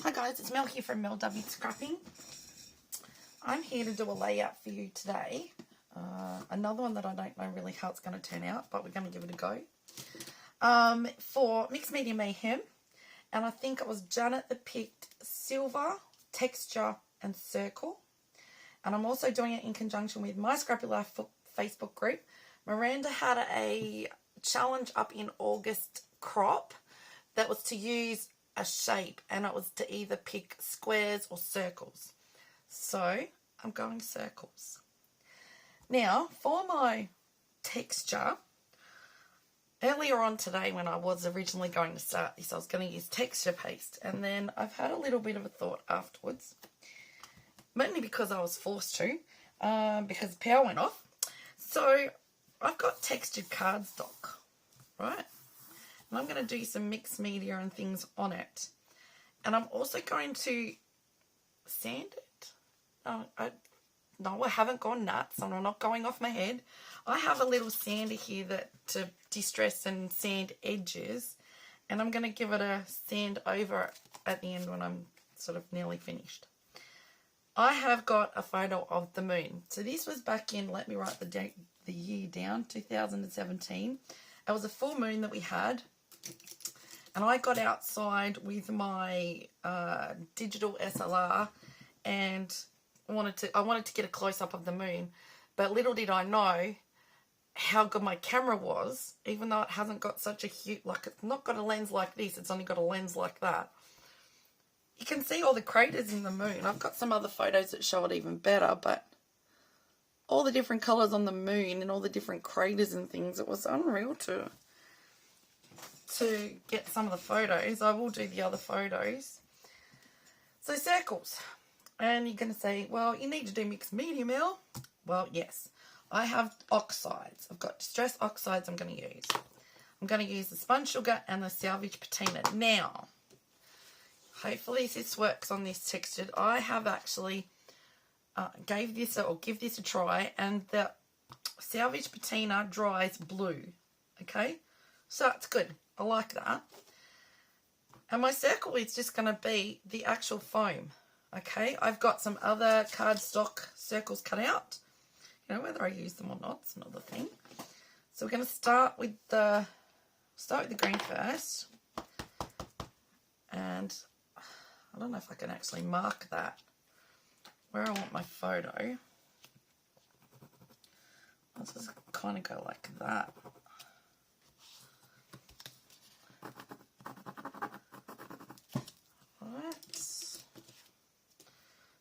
Hi guys, it's Mel here from Mel W Scrapping. I'm here to do a layout for you today. Another one that I don't know really how it's going to turn out, but we're going to give it a go. For Mixed Media Mayhem, and I think it was Janet that picked silver, texture and circle. And I'm also doing it in conjunction with MyScrappylife Facebook group. Miranda had a challenge up in August crop that was to use a shape, and it was to either pick squares or circles. So I'm going circles. Now for my texture, earlier on today when I was originally going to start this, I was going to use texture paste, and then I've had a little bit of a thought afterwards, mainly because I was forced to, because the power went off. So I've got textured cardstock, right? And I'm going to do some mixed media and things on it. And I'm also going to sand it. No, I haven't gone nuts. I'm not going off my head. I have a little sander here that to distress and sand edges. And I'm going to give it a sand over at the end when I'm sort of nearly finished. I have got a photo of the moon. So this was back in, let me write the year down, 2017. It was a full moon that we had. And I got outside with my digital SLR and I wanted to get a close-up of the moon. But little did I know how good my camera was, even though it hasn't got such a huge, like it's not got a lens like this, it's only got a lens like that. You can see all the craters in the moon. I've got some other photos that show it even better, but all the different colours on the moon and all the different craters and things, it was unreal to get some of the photos. I will do the other photos. So circles. And you're going to say, well, you need to do mixed media, Mel. Well, yes. I have oxides. I've got distress oxides I'm going to use. I'm going to use the spun sugar and the salvage patina. Now, hopefully this works on this textured. I have actually give this a try, and the salvage patina dries blue. Okay? So that's good. I like that. And my circle is just going to be the actual foam. Okay, I've got some other cardstock circles cut out. You know, whether I use them or not, it's another thing. So we're going to start with the green first. And I don't know if I can actually mark that where I want my photo. Let's just kind of go like that.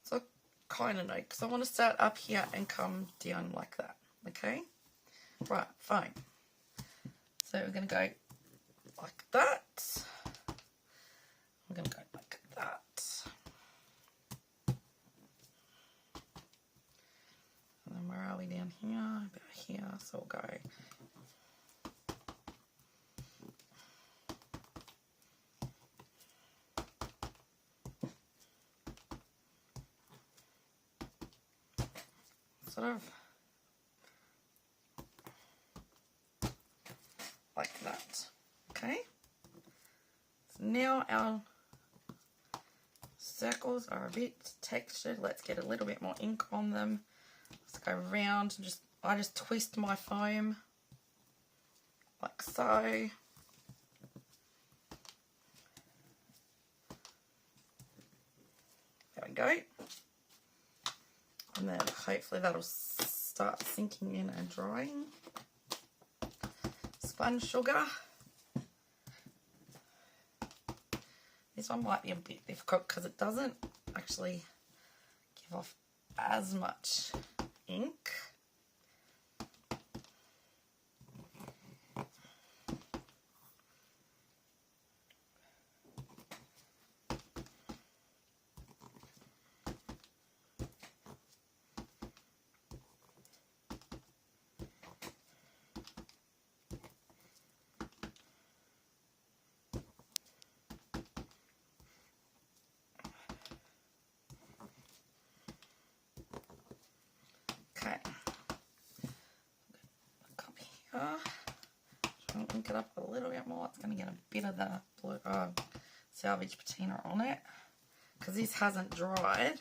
So I kind of know, because I want to start up here and come down like that. Okay? Right, fine. So we're going to go like that. I'm going to go like that. And then where are we down here? About here. So we'll go sort of like that. Okay, so now our circles are a bit textured. Let's get a little bit more ink on them. Let's go around and I just twist my foam like so. There we go. And then hopefully that'll start sinking in and drying. Spun sugar. This one might be a bit difficult because it doesn't actually give off as much ink. Okay, come here. Try and ink it up a little bit more. It's going to get a bit of the blue, salvage patina on it. because this hasn't dried.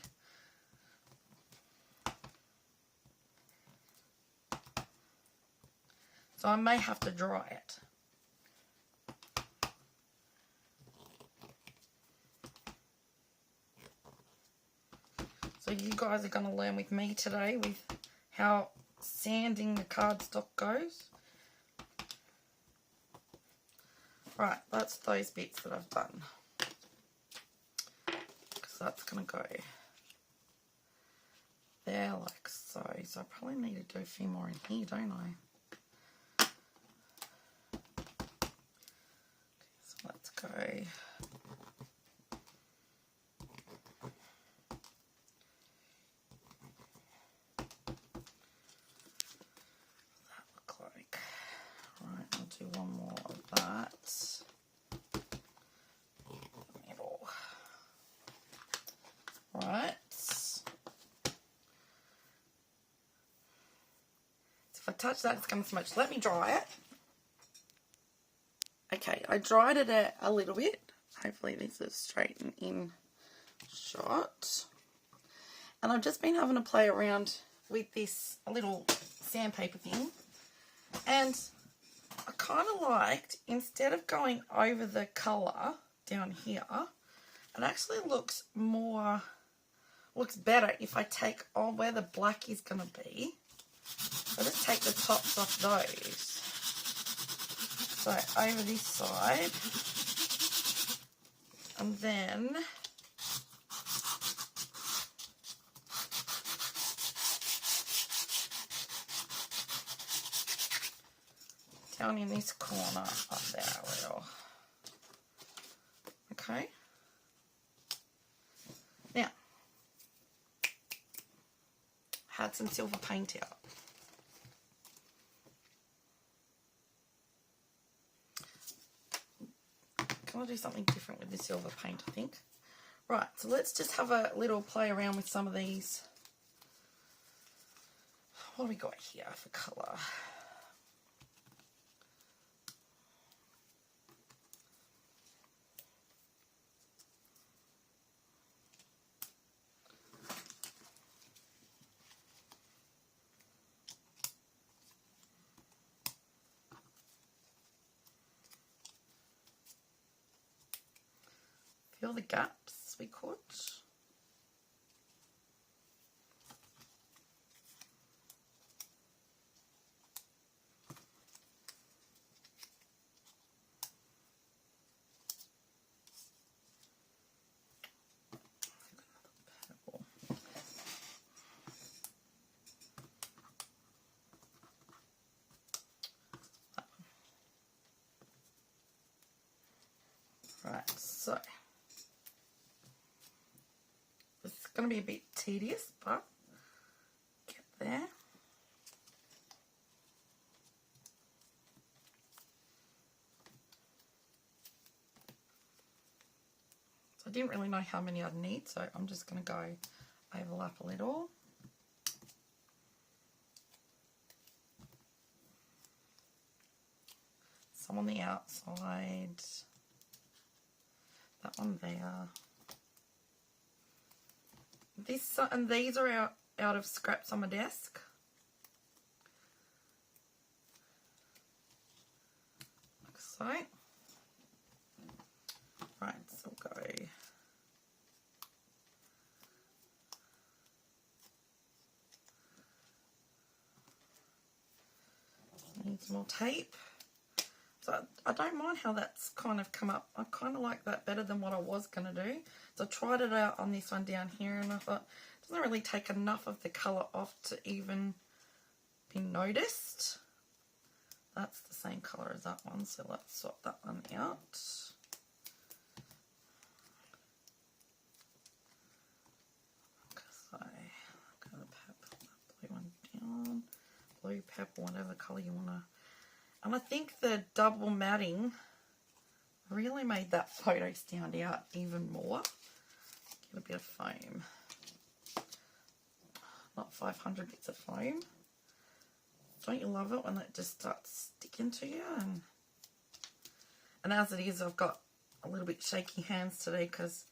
So I may have to dry it. So you guys are going to learn with me today with how sanding the cardstock goes. Right, that's those bits that I've done. Because that's going to go there like so. So I probably need to do a few more in here, don't I? So let's go. One more of that. Middle. Right. So if I touch that, it's going to smudge. Let me dry it. Okay, I dried it a little bit. Hopefully this is straightened in shot. And I've just been having to play around with this little sandpaper thing. And I kind of liked, instead of going over the colour down here, it actually looks better if I take on where the black is going to be. I just take the tops off those. So over this side, and then down in this corner up there a little. Okay. Now, had some silver paint out. Can I do something different with the silver paint, I think? Right, so let's just have a little play around with some of these. What do we got here for colour? Fill the gaps we could. Right, so it's going to be a bit tedious, but get there. So I didn't really know how many I'd need, so I'm just going to go overlap a little. Some on the outside. That one there. This and these are out of scraps on my desk. Like so. Right, so we'll go. Need some more tape. So I don't mind how that's kind of come up. I kind of like that better than what I was going to do. So I tried it out on this one down here and I thought it doesn't really take enough of the colour off to even be noticed. That's the same colour as that one, so let's swap that one out. So I'm going to put that blue one down. Blue, purple, whatever colour you want to. And I think the double matting really made that photo stand out even more. Get a bit of foam. Not 500 bits of foam. Don't you love it when it just starts sticking to you? And as it is, I've got a little bit shaky hands today because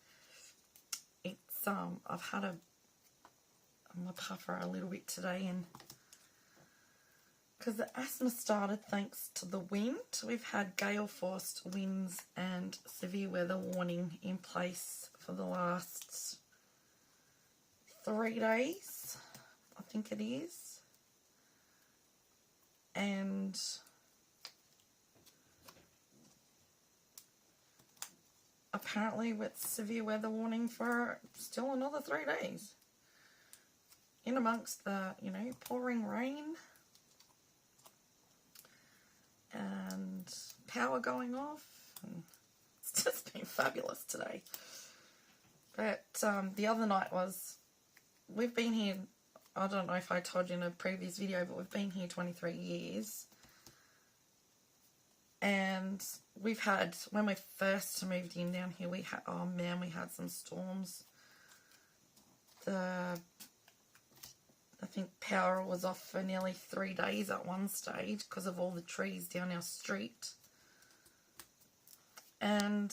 I've had my puffer a little bit today, and because the asthma started thanks to the wind. We've had gale force winds and severe weather warning in place for the last 3 days, I think it is. And apparently with severe weather warning for still another 3 days. In amongst the, pouring rain and power going off. And it's just been fabulous today. But the other night we've been here, I don't know if I told you in a previous video, but we've been here 23 years. And we've had, when we first moved in down here, we had some storms. I think power was off for nearly 3 days at one stage because of all the trees down our street. And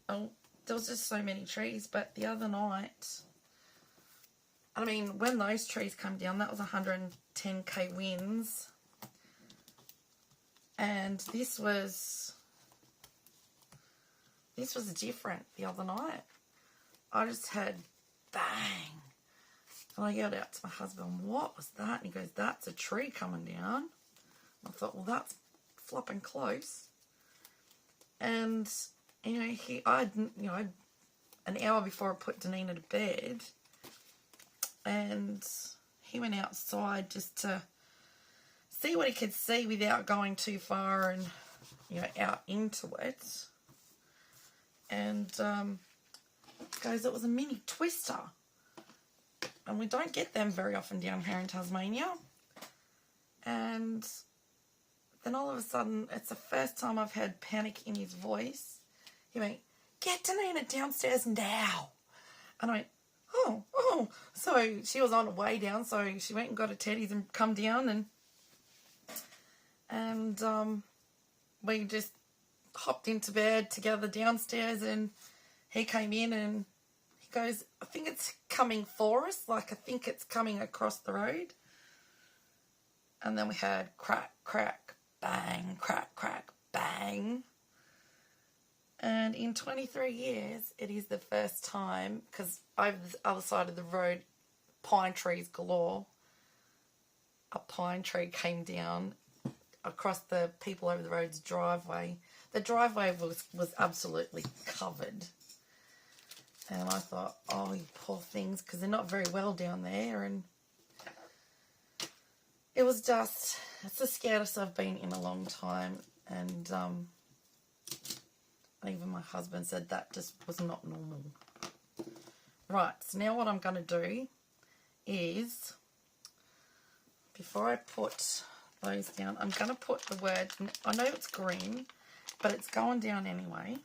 there was just so many trees. But the other night, I mean, when those trees come down, that was 110k winds. And this was different the other night. I just had bang. And I yelled out to my husband, "What was that?" And he goes, "That's a tree coming down." I thought, well, that's flopping close. And, I an hour before I put Danina to bed, and he went outside just to see what he could see without going too far and, out into it. And, goes, it was a mini twister. And we don't get them very often down here in Tasmania. And then all of a sudden, it's the first time I've had panic in his voice. He went, "Get Danina downstairs now." And I went, oh. So she was on her way down, so she went and got her teddies and come down, and we just hopped into bed together downstairs, and he came in and he goes, "I think it's coming for us, I think it's coming across the road." And then we had crack, crack, bang, crack, crack, bang. And in 23 years, it is the first time, because over the other side of the road, pine trees galore, a pine tree came down across the people over the road's driveway. The driveway was absolutely covered. And I thought, oh, you poor things, because they're not very well down there. And it was just, it's the scariest I've been in a long time. And even my husband said that just was not normal. Right, so now what I'm going to do is, before I put those down, I'm going to put the word, I know it's green, but it's going down anyway.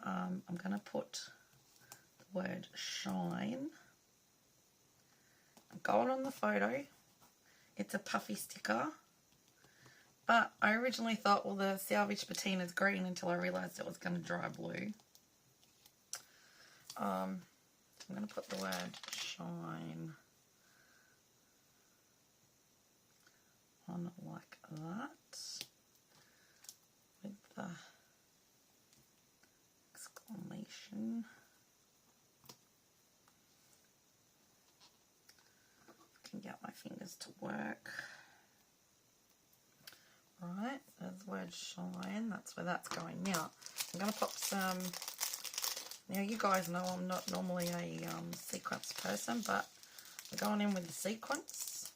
I'm going to put the word shine. I've got it on the photo. It's a puffy sticker. But I originally thought, well, the salvage patina's green, until I realised it was going to dry blue. So I'm going to put the word shine on like that, with the exclamation. I can get my fingers to work. Right, there's the word shine, that's where that's going. Now, I'm going to pop some, now you guys know I'm not normally a sequence person, but I'm going in with the sequence.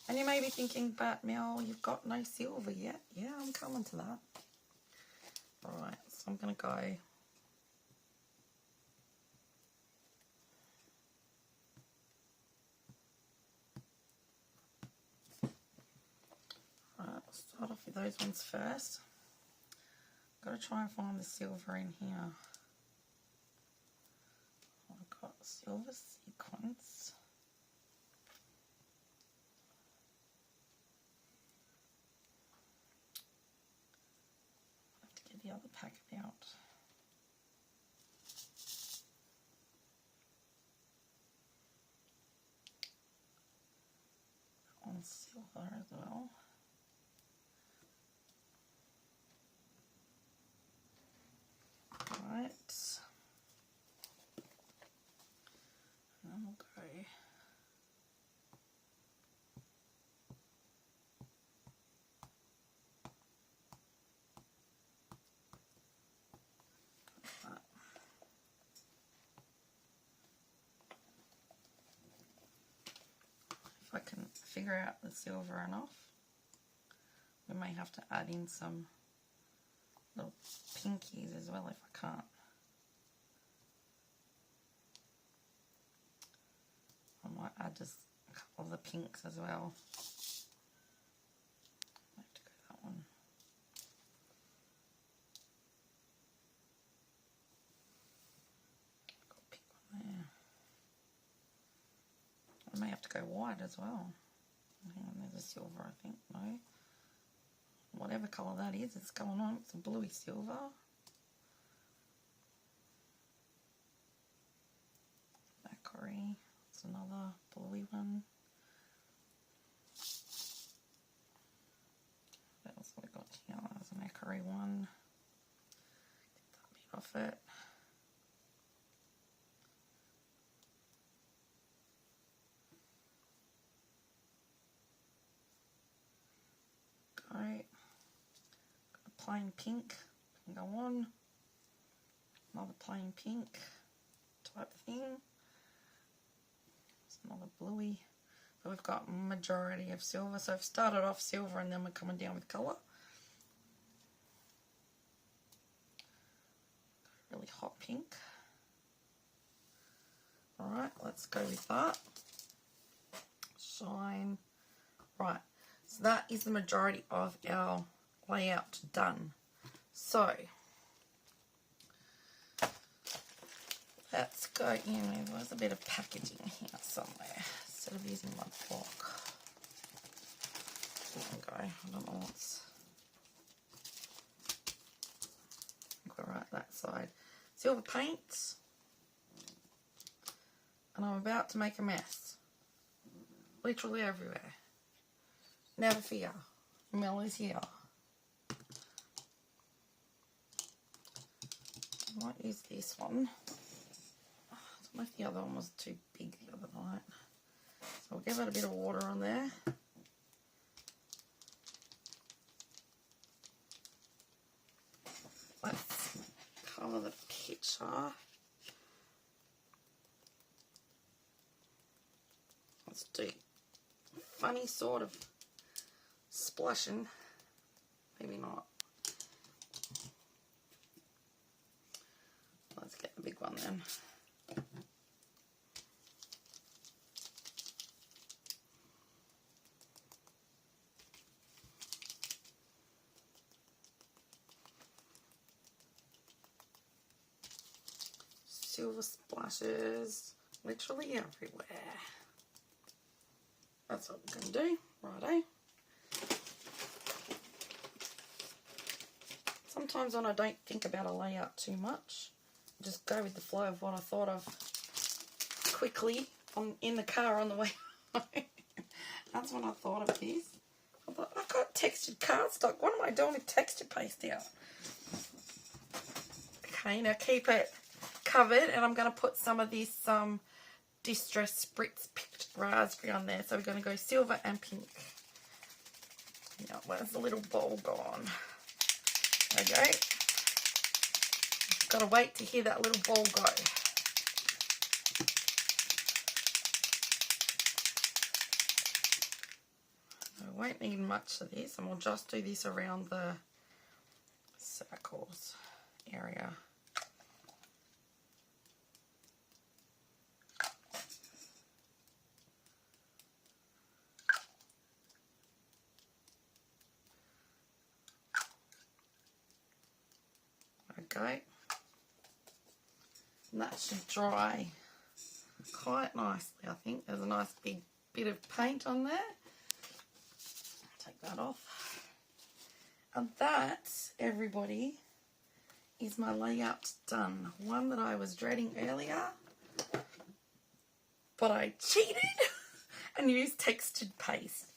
And you may be thinking, but Mel, you've got no silver yet. Yeah, I'm coming to that. Alright, so I'm going to go start off with those ones first. Got to try and find the silver in here. I've got silver sequence. other packet out. That one's silver as well. Right. And then we'll go. If I can figure out the silver enough, we may have to add in some little pinkies as well if I can't. I might add just a couple of the pinks as well. I have to go that one. Got a pink one there. I may have to go white as well. Hang on, there's a silver, I think. No. Whatever colour that is, it's going on. It's a bluey silver. Macquarie. It's another bluey one. What else have we got here? There's a Macquarie one. Get that bit off it. Got a plain pink. Can go on. Another plain pink type thing. Another bluey. So we've got majority of silver. So I've started off silver and then we're coming down with colour. Really hot pink. Alright, let's go with that. Shine. Right, so that is the majority of our layout done. So let's go in. There's a bit of packaging here somewhere instead of using my block. There we go. I don't know what's. Go right that side. Silver paints. And I'm about to make a mess. Literally everywhere. Never fear. Mel is here. I might use this one. I don't know if the other one was too big the other night. So I'll give it a bit of water on there. Let's colour the picture. Let's do funny sort of splashing. Maybe not. Let's get the big one then. Silver splashes literally everywhere. That's what we're going to do. Righto. Sometimes when I don't think about a layout too much, I just go with the flow of what I thought of quickly in the car on the way home. That's when I thought of this. I thought, I've got textured cardstock. What am I doing with texture paste out? Okay, now keep it covered, and I'm going to put some of this Distress Spritz picked raspberry on there. So we're going to go silver and pink. Now, where's the little bowl gone? Okay. Got to wait to hear that little bowl go. I won't need much of this, and we'll just do this around the circles area. Okay, and that should dry quite nicely. I think there's a nice big bit of paint on there. Take that off, and that, everybody, is my layout done. One that I was dreading earlier, but I cheated and used textured paste.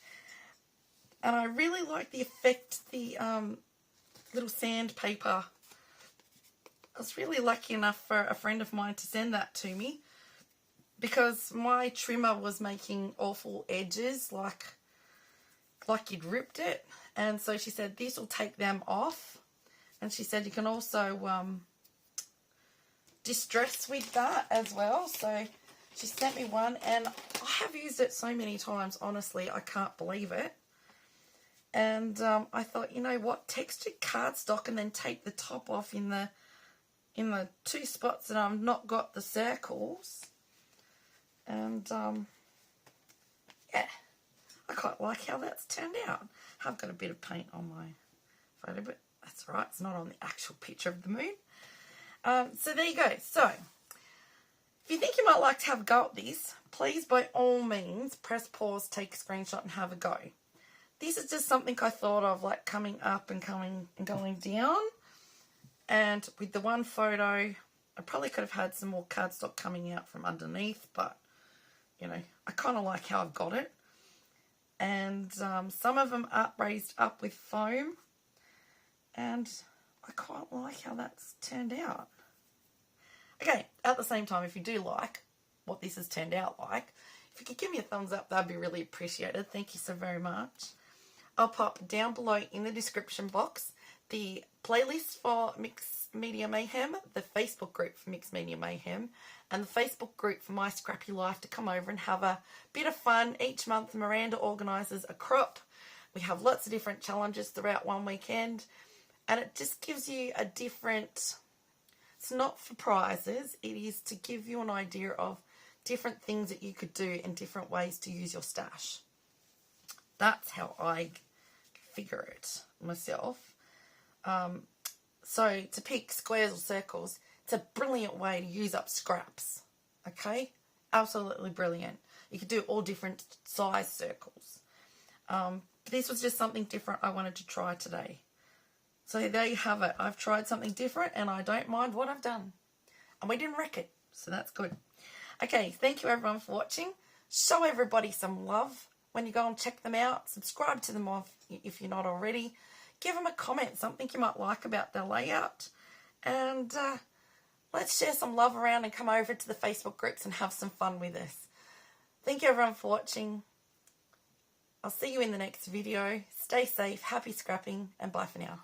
And I really like the effect the little sandpaper. I was really lucky enough for a friend of mine to send that to me, because my trimmer was making awful edges, like you'd ripped it. And so she said, this will take them off. And she said you can also distress with that as well. So she sent me one, and I have used it so many times, honestly, I can't believe it. And I thought, you know what, textured cardstock and then take the top off in the two spots that I've not got the circles. And yeah, I quite like how that's turned out. I've got a bit of paint on my photo, but that's all right, it's not on the actual picture of the moon. So there you go. So if you think you might like to have a go at this, please by all means press pause, take a screenshot and have a go. This is just something I thought of, like coming up and going down. And with the one photo, I probably could have had some more cardstock coming out from underneath, but, you know, I kind of like how I've got it. And some of them are raised up with foam, and I quite like how that's turned out. Okay, at the same time, if you do like what this has turned out like, if you could give me a thumbs up, that'd be really appreciated. Thank you so very much. I'll pop down below in the description box the playlist for Mixed Media Mayhem, the Facebook group for Mixed Media Mayhem, and the Facebook group for My Scrappy Life to come over and have a bit of fun. Each month Miranda organises a crop. We have lots of different challenges throughout one weekend, and it just gives you a different, it's not for prizes, it is to give you an idea of different things that you could do and different ways to use your stash. That's how I figure it myself. So to pick squares or circles, it's a brilliant way to use up scraps. Okay, absolutely brilliant. You could do all different size circles. This was just something different I wanted to try today. So there you have it. I've tried something different and I don't mind what I've done. And we didn't wreck it, so that's good. Okay, thank you everyone for watching. Show everybody some love when you go and check them out. Subscribe to them if you're not already. Give them a comment, something you might like about their layout. And let's share some love around and come over to the Facebook groups and have some fun with us. Thank you everyone for watching. I'll see you in the next video. Stay safe, happy scrapping, and bye for now.